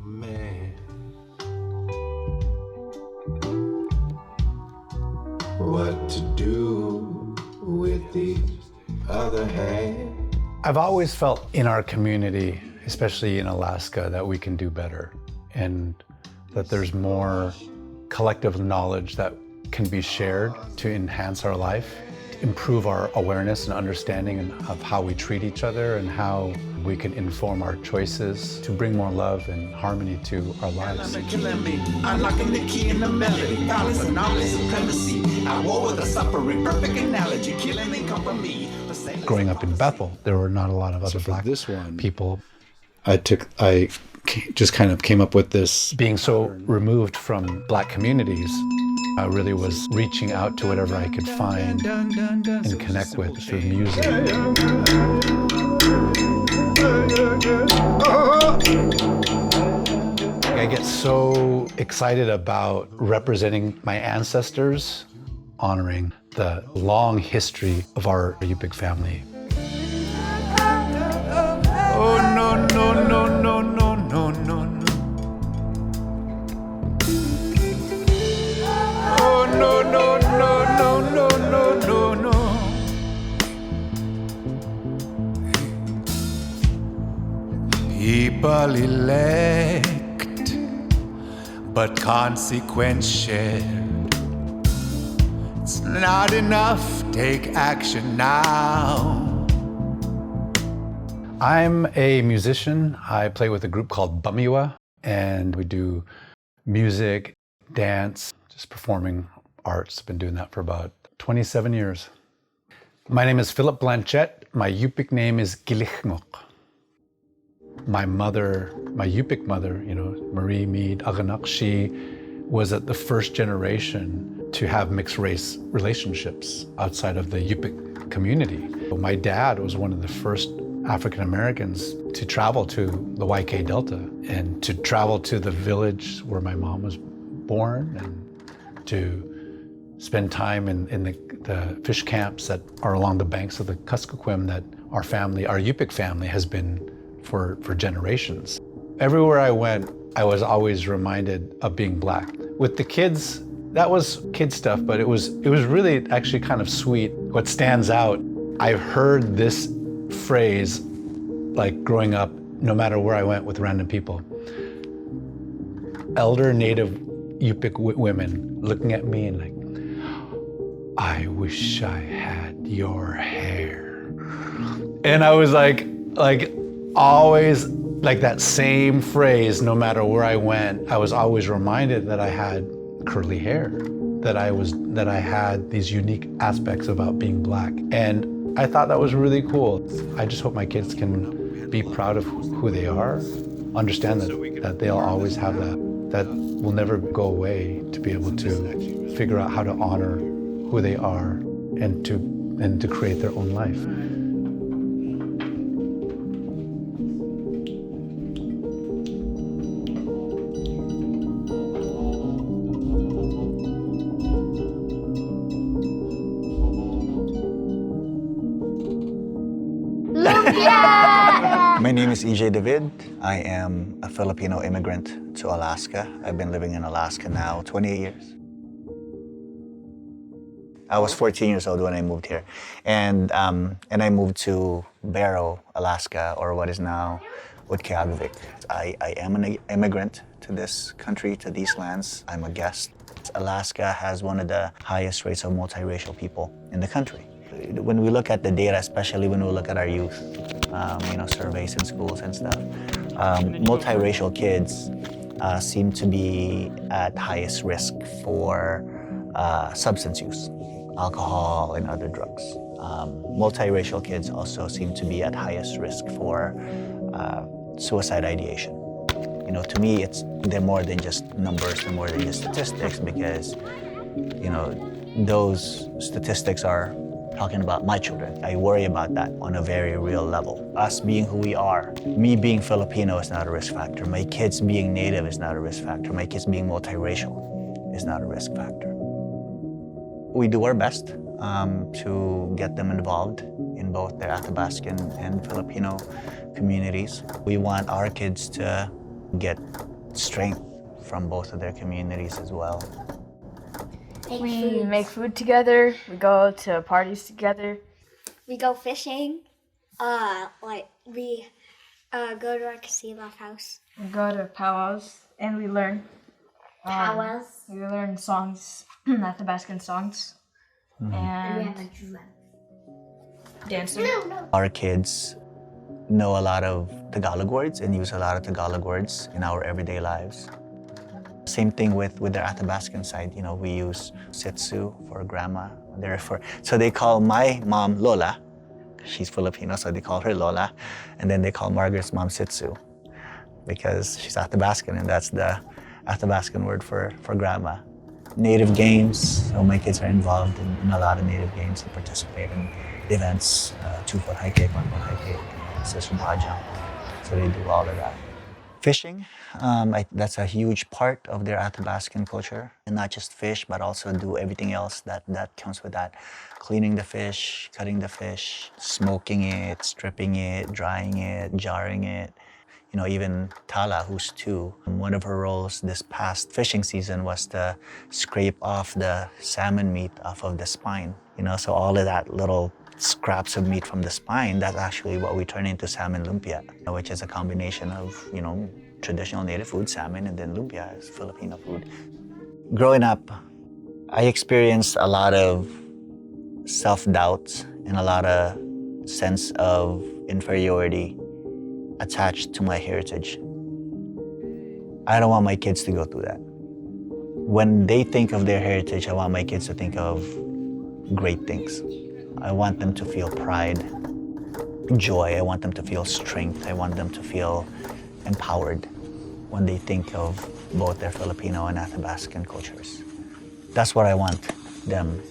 man. What to do with the other hand? I've always felt in our community, especially in Alaska, that we can do better and that there's more collective knowledge that can be shared to enhance our life, improve our awareness and understanding of how we treat each other and how we can inform our choices to bring more love and harmony to our lives. Unlocking the key in the melody, balance and knowledge supremacy. I war with a suffering, perfect analogy, killing they come from me. Growing up in Bethel, there were not a lot of other Black people. I just kind of came up with this. Being so removed from Black communities, I really was reaching out to whatever I could find and connect with through music. I get so excited about representing my ancestors, honoring the long history of our Yupik family. Oh no, no, no, no, no, no, no, no. Oh no, no, no, no, no, no, no, no. People elect, but consequence shared. It's not enough, take action now. I'm a musician. I play with a group called Pamyua, and we do music, dance, just performing arts. Been doing that for about 27 years. My name is Phillip Blanchett. My Yupik name is Gilichngok. My mother, my Yupik mother, Marie Mead Aganak, she was at the first generation to have mixed race relationships outside of the Yupik community. My dad was one of the first African Americans to travel to the YK Delta and to travel to the village where my mom was born and to spend time in the fish camps that are along the banks of the Kuskokwim that our family, our Yupik family, has been for generations. Everywhere I went, I was always reminded of being Black. With the kids, that was kid stuff, but it was really actually kind of sweet. What stands out, I've heard this phrase like growing up, no matter where I went with random people. Elder Native Yupik women looking at me and like, I wish I had your hair. And I was like always like that same phrase, no matter where I went, I was always reminded that I had curly hair, that I had these unique aspects about being Black. And I thought that was really cool. I just hope my kids can be proud of who they are, understand that they'll always have that will never go away, to be able to figure out how to honor who they are and to create their own life. My name is David. I am a Filipino immigrant to Alaska. I've been living in Alaska now 28 years. I was 14 years old when I moved here. And I moved to Barrow, Alaska, or what is now Utqiagvik. I am an immigrant to this country, to these lands. I'm a guest. Alaska has one of the highest rates of multiracial people in the country. When we look at the data, especially when we look at our youth, surveys in schools and stuff, multiracial kids seem to be at highest risk for substance use, alcohol and other drugs. Multiracial kids also seem to be at highest risk for suicide ideation. To me, they're more than just numbers, they're more than just statistics, because, those statistics are talking about my children. I worry about that on a very real level. Us being who we are, me being Filipino is not a risk factor. My kids being Native is not a risk factor. My kids being multiracial is not a risk factor. We do our best to get them involved in both the Athabascan and Filipino communities. We want our kids to get strength from both of their communities as well. We make food together. We go to parties together. We go fishing. We go to our Kasilaf house. We go to powwows and we learn. Powwows. We learn songs, Athabascan songs, and dancing. Our kids know a lot of Tagalog words and use a lot of Tagalog words in our everyday lives. Same thing with their Athabascan side. You know, we use Sitsu for grandma. So they call my mom Lola. She's Filipino, so they call her Lola. And then they call Margaret's mom Sitsu because she's Athabascan, and that's the Athabascan word for grandma. Native games, so my kids are involved in a lot of native games and participate in events, 2-foot high kick, 1-foot high kick, scissor bar jump. So they do all of that. Fishing, that's a huge part of their Athabascan culture. And not just fish, but also do everything else that comes with that. Cleaning the fish, cutting the fish, smoking it, stripping it, drying it, jarring it. You know, even Tala, who's 2, one of her roles this past fishing season was to scrape off the salmon meat off of the spine. You know, so all of that little scraps of meat from the spine, that's actually what we turn into salmon lumpia, which is a combination of, you know, traditional native food, salmon, and then lumpia is Filipino food. Growing up, I experienced a lot of self-doubt and a lot of sense of inferiority attached to my heritage. I don't want my kids to go through that. When they think of their heritage, I want my kids to think of great things. I want them to feel pride, joy. I want them to feel strength. I want them to feel empowered when they think of both their Filipino and Athabascan cultures. That's what I want them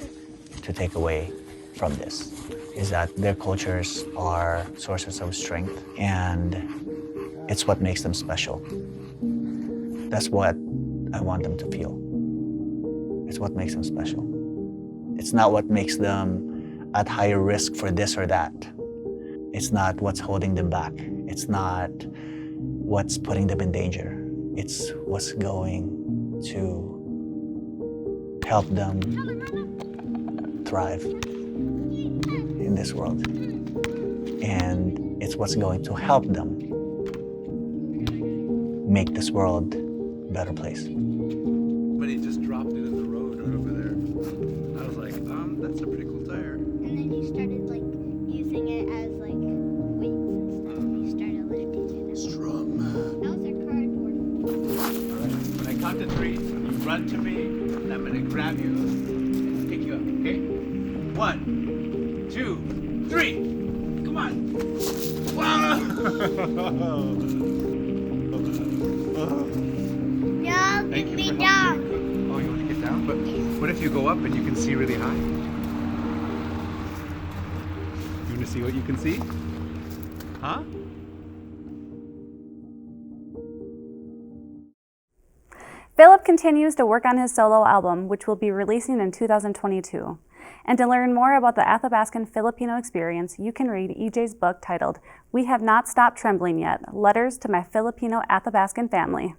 to take away from this, is that their cultures are sources of strength and it's what makes them special. That's what I want them to feel. It's what makes them special. It's not what makes them at higher risk for this or that. It's not what's holding them back. It's not what's putting them in danger. It's what's going to help them thrive in this world. And it's what's going to help them make this world a better place. But he just dropped it in the road right over there. I was like, that's a pretty cool tire. And then he started using it as weights and stuff. He started lifting it. Strum. That was our cardboard. When I count to 3, you run to me, and I'm gonna grab you and pick you up, okay? 1, 2, 3. Come on. Wow! No, get me down. Oh, you want to get down? But what if you go up and you can see really high? You want to see what you can see? Huh? Phillip continues to work on his solo album, which will be releasing in 2022. And to learn more about the Athabascan Filipino experience, you can read EJ's book titled, We Have Not Stopped Trembling Yet, Letters to My Filipino Athabascan Family.